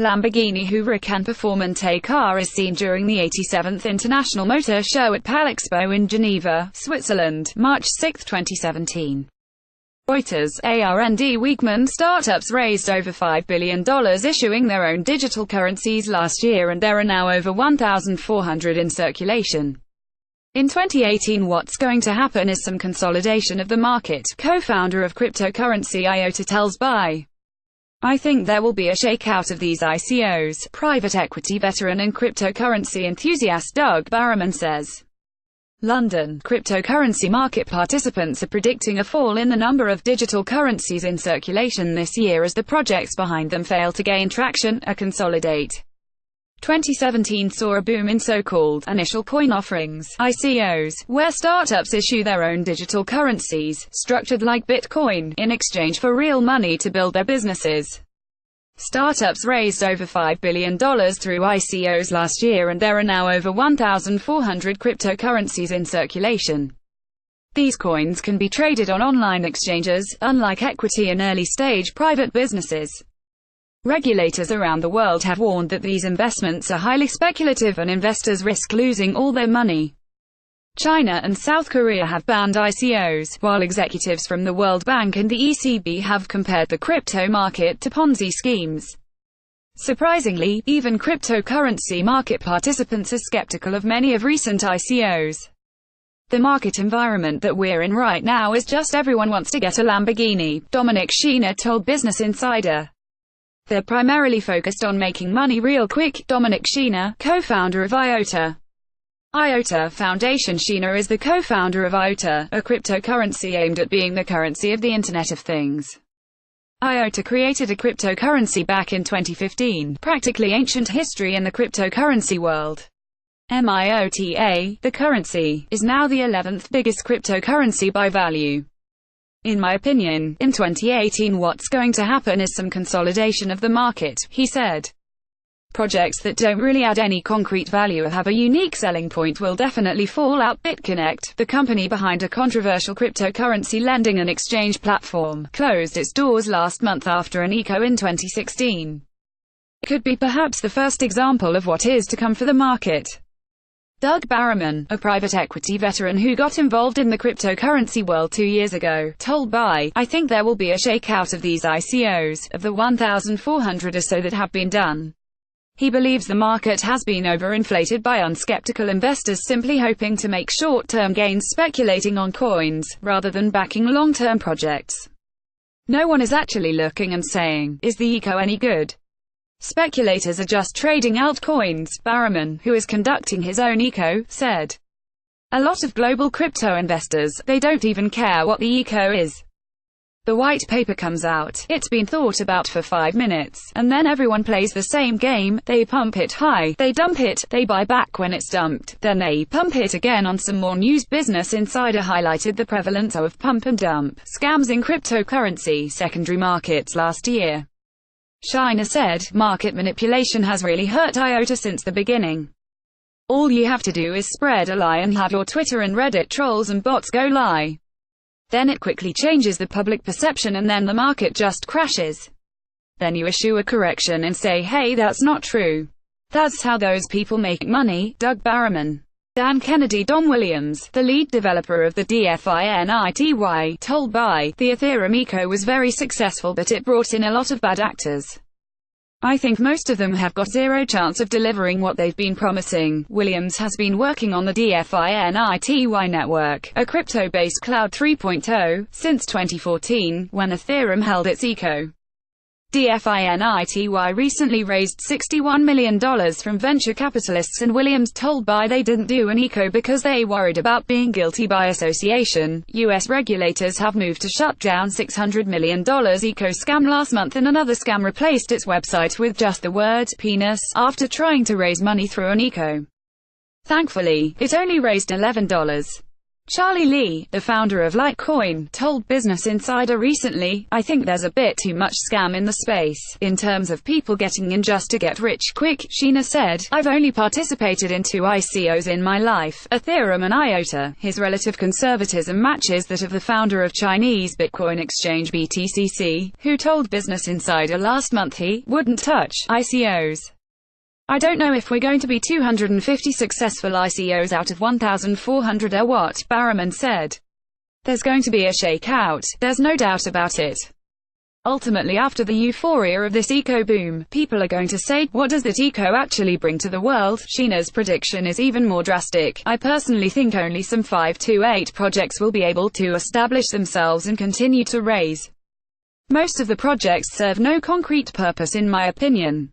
Lamborghini Huracan Performante car is seen during the 87th International Motor Show at Palexpo in Geneva, Switzerland, March 6, 2017. REUTERS, Arnd Wiegmann Startups raised over $5 billion issuing their own digital currencies last year, and there are now over 1,400 in circulation. In 2018, what's going to happen is some consolidation of the market, co-founder of cryptocurrency IOTA tells BI. I think there will be a shakeout of these ICOs, private equity veteran and cryptocurrency enthusiast Doug Barrowman says. London, cryptocurrency market participants are predicting a fall in the number of digital currencies in circulation this year as the projects behind them fail to gain traction or consolidate. 2017 saw a boom in so-called initial coin offerings, ICOs, where startups issue their own digital currencies, structured like Bitcoin, in exchange for real money to build their businesses. Startups raised over $5 billion through ICOs last year, and there are now over 1,400 cryptocurrencies in circulation. These coins can be traded on online exchanges, unlike equity in early-stage private businesses. Regulators around the world have warned that these investments are highly speculative and investors risk losing all their money. China and South Korea have banned ICOs, while executives from the World Bank and the ECB have compared the crypto market to Ponzi schemes. Surprisingly, even cryptocurrency market participants are skeptical of many of recent ICOs. The market environment that we're in right now is just everyone wants to get a Lamborghini, Dominic Sheena told Business Insider. They're primarily focused on making money real quick, Dominic Sheena, co-founder of IOTA Foundation. Sheena is the co-founder of IOTA, a cryptocurrency aimed at being the currency of the Internet of Things. IOTA created a cryptocurrency back in 2015, practically ancient history in the cryptocurrency world. MIOTA, the currency, is now the 11th biggest cryptocurrency by value. In my opinion, in 2018 what's going to happen is some consolidation of the market, he said. Projects that don't really add any concrete value or have a unique selling point will definitely fall out. BitConnect, the company behind a controversial cryptocurrency lending and exchange platform, closed its doors last month after an ICO in 2016. It could be perhaps the first example of what is to come for the market. Doug Barrowman, a private equity veteran who got involved in the cryptocurrency world 2 years ago, told BI, I think there will be a shakeout of these ICOs, of the 1,400 or so that have been done. He believes the market has been overinflated by unskeptical investors simply hoping to make short-term gains speculating on coins, rather than backing long-term projects. No one is actually looking and saying, is the ICO any good? Speculators are just trading altcoins, Barrowman, who is conducting his own ICO, said. A lot of global crypto investors, they don't even care what the ICO is. The white paper comes out, it's been thought about for 5 minutes, and then everyone plays the same game, they pump it high, they dump it, they buy back when it's dumped, then they pump it again on some more news. Business Insider highlighted the prevalence of pump and dump scams in cryptocurrency secondary markets last year. Sheena said, market manipulation has really hurt IOTA since the beginning. All you have to do is spread a lie and have your Twitter and Reddit trolls and bots go lie. Then it quickly changes the public perception and then the market just crashes. Then you issue a correction and say, hey, that's not true. That's how those people make money. Doug Barrowman. Dan Kennedy. Dom Williams, the lead developer of the DeFi, told BI, the Ethereum ICO was very successful but it brought in a lot of bad actors. I think most of them have got zero chance of delivering what they've been promising. Williams has been working on the DeFi network, a crypto-based cloud 3.0, since 2014, when Ethereum held its ICO. DeFi recently raised $61 million from venture capitalists, and Williams told BI they didn't do an ICO because they worried about being guilty by association. US regulators have moved to shut down $600 million ICO scam last month, and another scam replaced its website with just the word penis after trying to raise money through an ICO. Thankfully, it only raised $11. Charlie Lee, the founder of Litecoin, told Business Insider recently, "I think there's a bit too much scam in the space, in terms of people getting in just to get rich quick." Sheena said, "I've only participated in 2 ICOs in my life, Ethereum and IOTA." His relative conservatism matches that of the founder of Chinese Bitcoin exchange BTCC, who told Business Insider last month he wouldn't touch ICOs. "I don't know if we're going to be 250 successful ICOs out of 1,400 or what," Barrowman said. "There's going to be a shakeout, there's no doubt about it. Ultimately, after the euphoria of this eco boom, people are going to say, what does that eco actually bring to the world?" Sheena's prediction is even more drastic. "I personally think only some 5 to 8 projects will be able to establish themselves and continue to raise. Most of the projects serve no concrete purpose in my opinion.